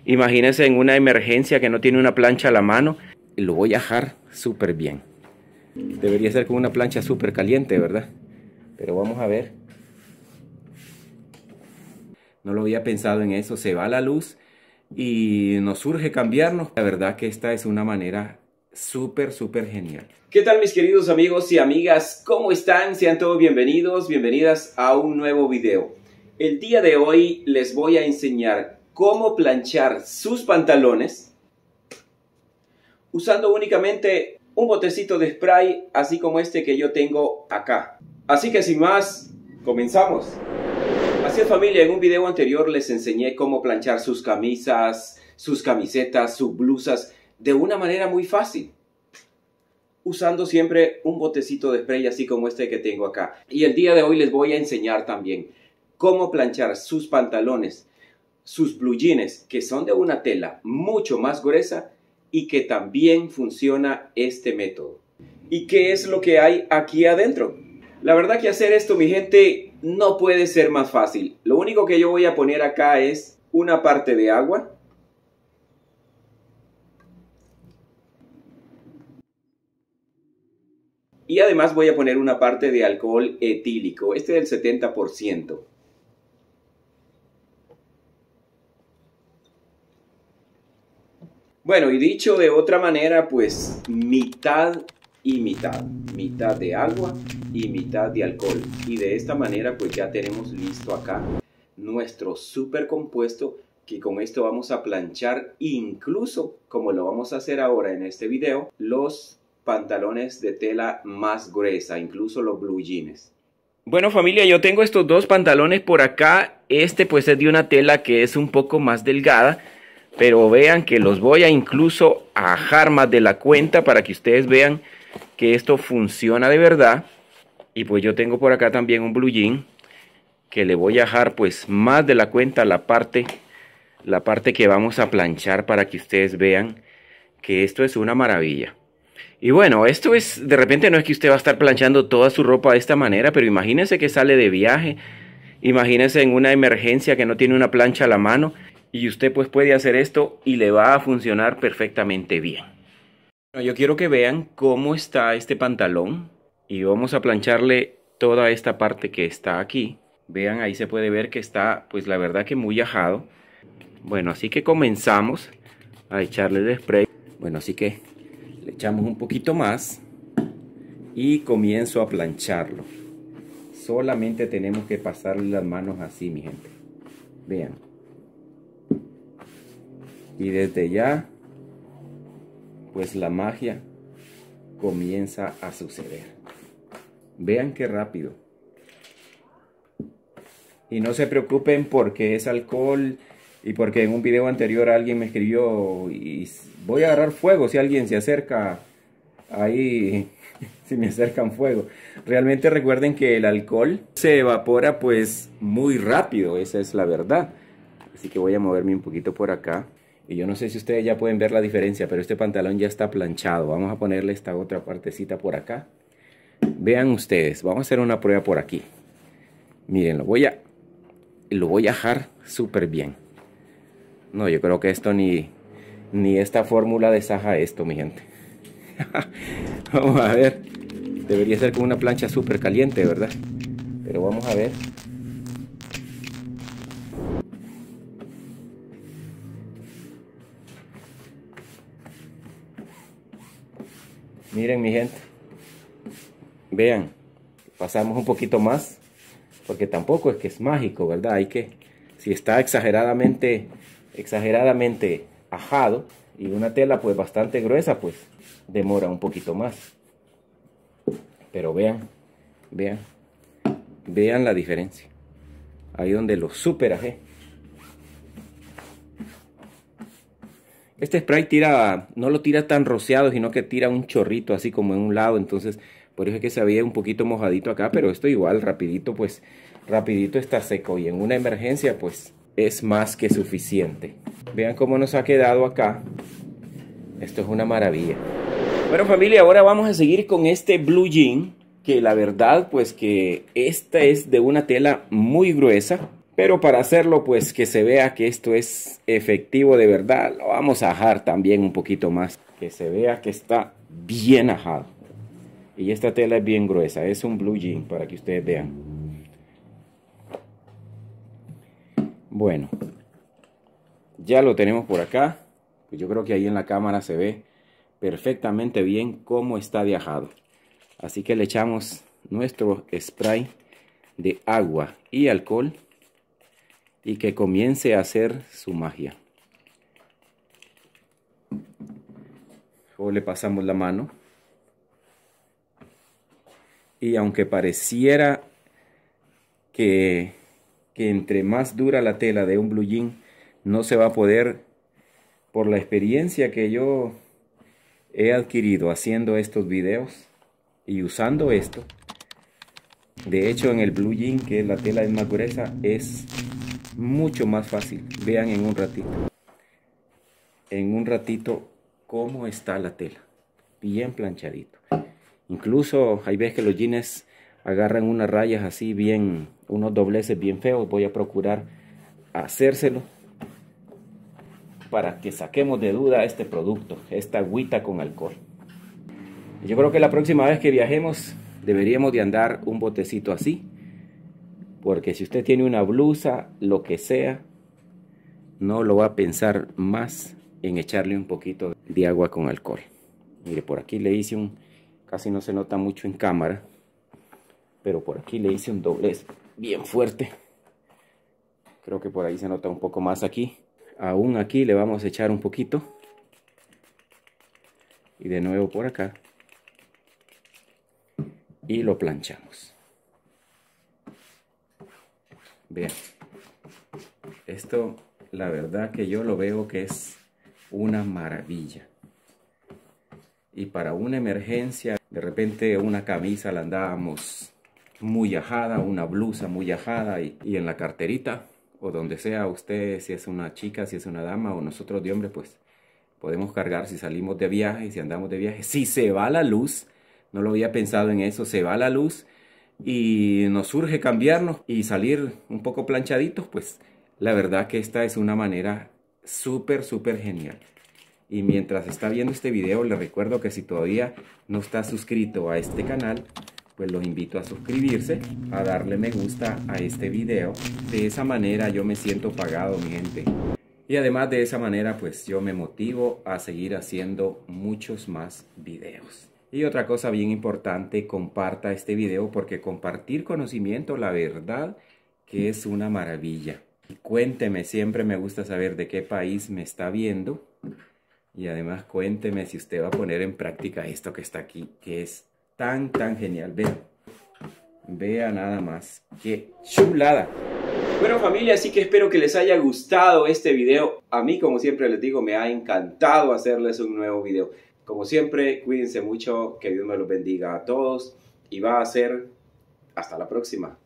Imagínense en una emergencia que no tiene una plancha a la mano. Lo voy a ajar súper bien. Debería ser con una plancha súper caliente, ¿verdad? Pero vamos a ver. No lo había pensado en eso. Se va la luz y nos surge cambiarnos. La verdad que esta es una manera súper genial. ¿Qué tal, mis queridos amigos y amigas? ¿Cómo están? Sean todos bienvenidos, bienvenidas a un nuevo video. El día de hoy les voy a enseñar cómo planchar sus pantalones usando únicamente un botecito de spray, así como este que yo tengo acá. Así que sin más, comenzamos. Así es, familia, en un video anterior les enseñé cómo planchar sus camisas, sus camisetas, sus blusas de una manera muy fácil, usando siempre un botecito de spray así como este que tengo acá. Y el día de hoy les voy a enseñar también cómo planchar sus pantalones, sus blue jeans, que son de una tela mucho más gruesa y que también funciona este método. ¿Y qué es lo que hay aquí adentro? La verdad que hacer esto, mi gente, no puede ser más fácil. Lo único que yo voy a poner acá es una parte de agua. Y además voy a poner una parte de alcohol etílico, este del 70%. Bueno, y dicho de otra manera, pues mitad y mitad. Mitad de agua y mitad de alcohol. Y de esta manera pues ya tenemos listo acá nuestro super compuesto, que con esto vamos a planchar, incluso como lo vamos a hacer ahora en este video, los pantalones de tela más gruesa, incluso los blue jeans. Bueno, familia, yo tengo estos dos pantalones por acá. Este pues es de una tela que es un poco más delgada, pero vean que los voy a incluso ajar más de la cuenta para que ustedes vean que esto funciona de verdad. Y pues yo tengo por acá también un blue jean que le voy a ajar pues más de la cuenta la parte que vamos a planchar, para que ustedes vean que esto es una maravilla. Y bueno, esto es, de repente no es que usted va a estar planchando toda su ropa de esta manera, pero imagínense que sale de viaje, imagínense en una emergencia que no tiene una plancha a la mano, y usted pues puede hacer esto y le va a funcionar perfectamente bien. Bueno, yo quiero que vean cómo está este pantalón y vamos a plancharle toda esta parte que está aquí. Vean, ahí se puede ver que está pues la verdad que muy ajado. Bueno, así que comenzamos a echarle el spray. Bueno, así que le echamos un poquito más y comienzo a plancharlo. Solamente tenemos que pasarle las manos así, mi gente. Vean. Y desde ya, pues la magia comienza a suceder. Vean qué rápido. Y no se preocupen porque es alcohol y porque en un video anterior alguien me escribió y voy a agarrar fuego si alguien se acerca ahí, si me acercan fuego. Realmente recuerden que el alcohol se evapora pues muy rápido, esa es la verdad. Así que voy a moverme un poquito por acá. Y yo no sé si ustedes ya pueden ver la diferencia, pero este pantalón ya está planchado. Vamos a ponerle esta otra partecita por acá. Vean ustedes, vamos a hacer una prueba por aquí. Miren, lo voy a ajar súper bien. No, yo creo que esto ni esta fórmula desaja esto, mi gente. Vamos a ver. Debería ser con una plancha súper caliente, ¿verdad? Pero vamos a ver. Miren, mi gente. Vean. Pasamos un poquito más, porque tampoco es que es mágico, ¿verdad? Hay que, si está exageradamente ajado y una tela pues bastante gruesa, pues demora un poquito más. Pero vean la diferencia. Ahí donde lo super ajé. Este spray no lo tira tan rociado, sino que tira un chorrito así como en un lado, entonces por eso es que se veía un poquito mojadito acá, pero esto igual rapidito está seco, y en una emergencia pues es más que suficiente. Vean cómo nos ha quedado acá. Esto es una maravilla. Bueno, familia, ahora vamos a seguir con este blue jean, que la verdad pues que esta es de una tela muy gruesa, Pero para hacerlo, pues que se vea que esto es efectivo de verdad, lo vamos a ajar también un poquito más. Que se vea que está bien ajado. Y esta tela es bien gruesa, es un blue jean para que ustedes vean. Bueno, ya lo tenemos por acá. Pues yo creo que ahí en la cámara se ve perfectamente bien cómo está de ajado. Así que le echamos nuestro spray de agua y alcohol y que comience a hacer su magia. Luego le pasamos la mano y aunque pareciera que entre más dura la tela de un blue jean no se va a poder, por la experiencia que yo he adquirido haciendo estos videos y usando esto. De hecho, en el blue jean, que la tela es más gruesa, es mucho más fácil. Vean en un ratito cómo está la tela, bien planchadito. Incluso hay veces que los jeans agarran unas rayas así bien, unos dobleces bien feos. Voy a procurar hacérselo para que saquemos de duda este producto, esta agüita con alcohol. Yo creo que la próxima vez que viajemos deberíamos de andar un botecito así, porque si usted tiene una blusa, lo que sea, no lo va a pensar más en echarle un poquito de agua con alcohol. Mire, por aquí le hice casi no se nota mucho en cámara, pero por aquí le hice un doblez bien fuerte. Creo que por ahí se nota un poco más aquí. Aún aquí le vamos a echar un poquito. Y de nuevo por acá. Y lo planchamos. Vean. Esto, la verdad que yo lo veo que es una maravilla. Y para una emergencia, de repente una camisa la andábamos muy ajada, una blusa muy ajada y en la carterita o donde sea usted, si es una chica, si es una dama o nosotros de hombre, pues podemos cargar si salimos de viaje, si andamos de viaje. Si se va la luz, no lo había pensado en eso, se va la luz y nos surge cambiarnos y salir un poco planchaditos, pues la verdad que esta es una manera súper genial. Y mientras está viendo este video, le recuerdo que si todavía no está suscrito a este canal, pues los invito a suscribirse, a darle me gusta a este video. De esa manera yo me siento pagado, mi gente. Y además de esa manera, pues yo me motivo a seguir haciendo muchos más videos. Y otra cosa bien importante, comparta este video porque compartir conocimiento, la verdad que es una maravilla. Y cuénteme, siempre me gusta saber de qué país me está viendo. Y además cuénteme si usted va a poner en práctica esto que está aquí, que es tan genial. Vea nada más, qué chulada. Bueno familia, así que espero que les haya gustado este video. A mí, como siempre les digo, me ha encantado hacerles un nuevo video. Como siempre, cuídense mucho, que Dios me los bendiga a todos. Y va a ser hasta la próxima.